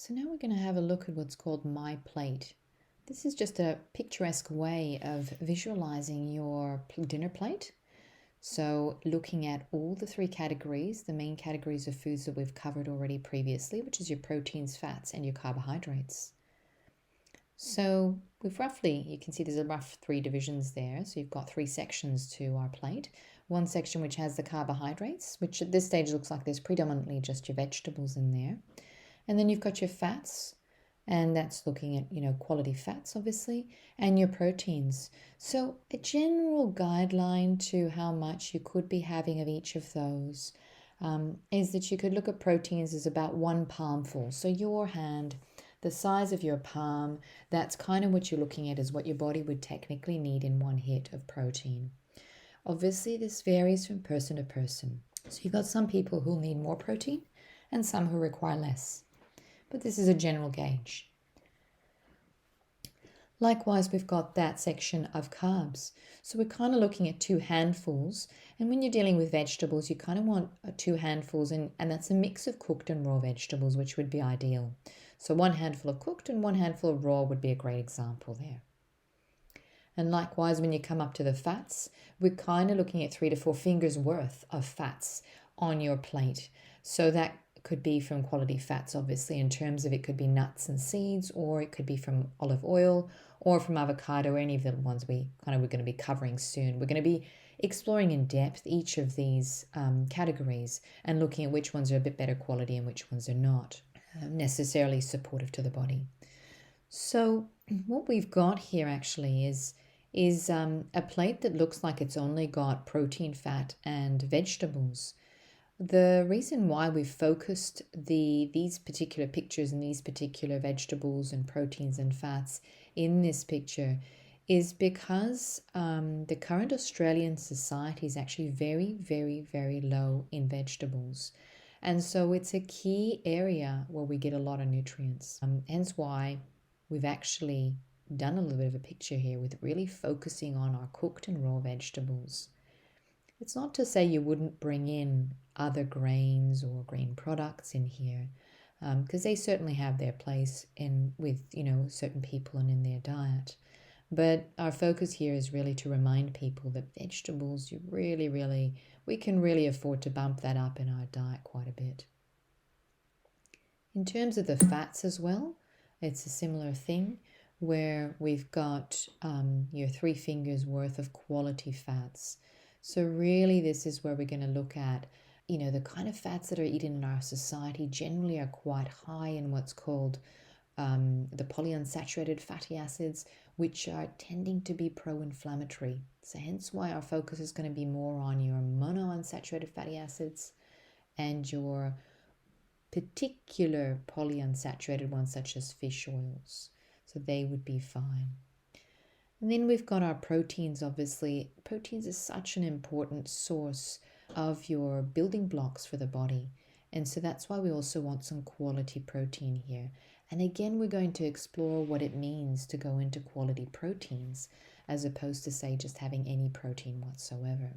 So now we're going to have a look at what's called My Plate. This is just a picturesque way of visualizing your dinner plate. So looking at all the three categories, the main categories of foods that we've covered already previously, which is your proteins, fats, and your carbohydrates. So we've roughly, you can see there's a rough three divisions there. So you've got three sections to our plate. One section which has the carbohydrates, which at this stage looks like there's predominantly just your vegetables in there. And then you've got your fats, and that's looking at, quality fats, obviously, and your proteins. So a general guideline to how much you could be having of each of those is that you could look at proteins as about one palmful. So your hand, the size of your palm, that's kind of what you're looking at is what your body would technically need in one hit of protein. Obviously, this varies from person to person. So you've got some people who'll need more protein and some who require less. But this is a general gauge. Likewise, we've got that section of carbs. So we're kind of looking at two handfuls. And when you're dealing with vegetables, you kind of want two handfuls, and that's a mix of cooked and raw vegetables, which would be ideal. So one handful of cooked and one handful of raw would be a great example there. And likewise, when you come up to the fats, we're kind of looking at 3 to 4 fingers worth of fats on your plate. So that could be from quality fats, obviously, in terms of it could be nuts and seeds, or it could be from olive oil or from avocado, or any of the ones we're going to be covering soon. We're going to be exploring in depth each of these categories and looking at which ones are a bit better quality and which ones are not necessarily supportive to the body. So what we've got here actually is a plate that looks like it's only got protein, fat, and vegetables. The reason why we've focused these particular pictures and these particular vegetables and proteins and fats in this picture is because the current Australian society is actually very, very, very low in vegetables. And so it's a key area where we get a lot of nutrients. Hence why we've actually done a little bit of a picture here with really focusing on our cooked and raw vegetables. It's not to say you wouldn't bring in other grains or grain products in here, because they certainly have their place with certain people and in their diet. But our focus here is really to remind people that vegetables, we can really afford to bump that up in our diet quite a bit. In terms of the fats as well, it's a similar thing where we've got your 3 fingers worth of quality fats. So really this is where we're going to look at, the kind of fats that are eaten in our society generally are quite high in what's called the polyunsaturated fatty acids, which are tending to be pro-inflammatory. So hence why our focus is going to be more on your monounsaturated fatty acids and your particular polyunsaturated ones such as fish oils. So they would be fine. And then we've got our proteins, obviously. Proteins is such an important source of your building blocks for the body. And so that's why we also want some quality protein here. And again, we're going to explore what it means to go into quality proteins as opposed to, say, just having any protein whatsoever.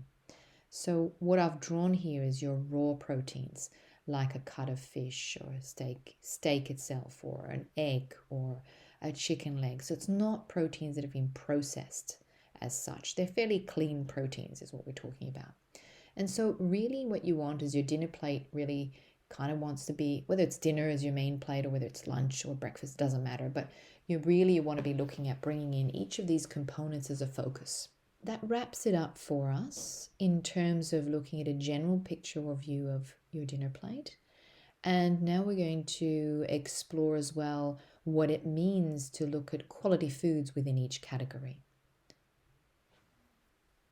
So what I've drawn here is your raw proteins, like a cut of fish or a steak itself, or an egg or a chicken leg. So it's not proteins that have been processed as such. They're fairly clean proteins is what we're talking about. And so really what you want is your dinner plate really kind of wants to be, whether it's dinner as your main plate or whether it's lunch or breakfast, doesn't matter. But you really want to be looking at bringing in each of these components as a focus. That wraps it up for us in terms of looking at a general picture or view of your dinner plate. And now we're going to explore as well what it means to look at quality foods within each category.